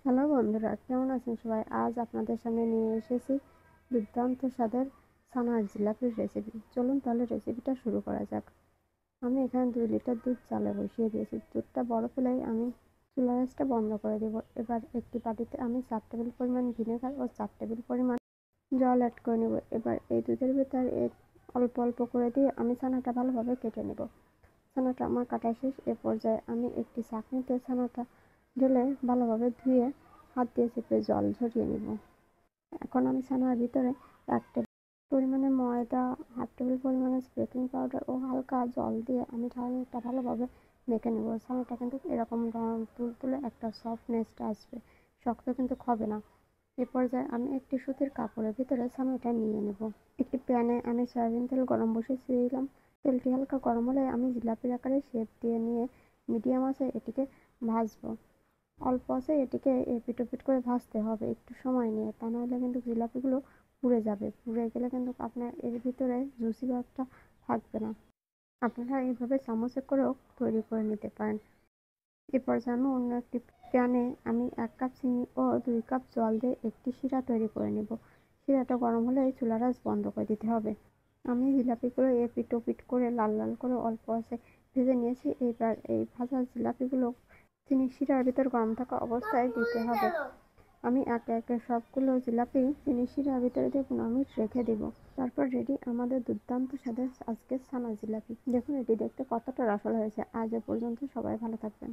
Hello বন্ধুরা, কেমন আছেন সবাই? আজ আপনাদের সামনে নিয়ে এসেছি দুর্দান্ত স্বাদের ছানার জিলাপির রেসিপি। চলুন তাহলে রেসিপিটা শুরু করা যাক। আমি এখানে 2 লিটার দুধ চালে বসিয়ে দিয়েছি। দুধটা বড় হলেই আমি চুলার আঁচটা বন্ধ করে দেব। এবার একটি বাটিতে আমি 4 টেবিল পরিমাণ ভিনেগার ও 4 টেবিল পরিমাণ জল অ্যাড করে নেব। এবার এই দুধের ভিতর অল্প অল্প করে দিয়ে আমি ছানাটা ভালোভাবে কেটে নেব। ছানাটা আমার কাটা শেষ। এ পর্যায়ে আমি একটি ছাঁকনিতে ছানাটা ঢেলে ভালোভাবে ধুয়ে হাত দিয়ে চেপে জল ঝরিয়ে নিব। এখন আমি ছানার ভিতরে 1 টেবিল পরিমাণে ময়দা, হাফ টেবিল পরিমাণে বেকিং পাউডার ও হালকা জল দিয়ে আমি ছানাটা ভালোভাবে মেখে নেব। ছানাটা কিন্তু এরকম তুলতুলে একটা সফটনেসটা আসবে, শক্ত কিন্তু হবে না। এ পর্যায়ে আমি একটি সুতির কাপড়ের ভিতরে ছানাটা নিয়ে নেব। একটি প্যানে আমি সয়াবিন তেল গরম বসিয়ে দিলাম। তেলটি হালকা গরম হলে আমি জিলাপির আকারে শেপ দিয়ে নিয়ে মিডিয়াম আঁচে এটিকে ভাজবো। অল্প আঁচে এটিকে এপিট ওপিট করে ভাজতে হবে একটু সময় নিয়ে, তা নাহলে কিন্তু জিলাপিগুলো পুড়ে যাবে। পুড়ে গেলে কিন্তু আপনার এর ভিতরে জুসি ভাবটা থাকবে না। আপনারা এইভাবে চামচে করেও তৈরি করে নিতে পারেন। এ পর্যায়ে আমি অন্য একটি প্যানে আমি 1 কাপ চিনি ও 2 কাপ জল দিয়ে একটি শিরা তৈরি করে নেব। শিরাটা গরম হলে চুলার আঁচ বন্ধ করে দিতে হবে। আমি জিলাপিগুলো এপিট ওপিট করে লাল লাল করে অল্প আঁচে ভেজে নিয়েছি। এবার এই ভাজা জিলাপিগুলো চিনি শিরার ভিতর গরম থাকা অবস্থায় দিতে হবে। আমি একে একে সবগুলো জিলাপি চিনি শিরার ভিতরে দিয়ে 15 মিনিট রেখে দিব। তারপর রেডি আমাদের দুর্দান্ত স্বাদের আজকের ছানা জিলাপি। দেখুন এটি দেখতে কতটা রসালো হয়েছে। আজ এ পর্যন্ত, সবাই ভালো থাকবেন।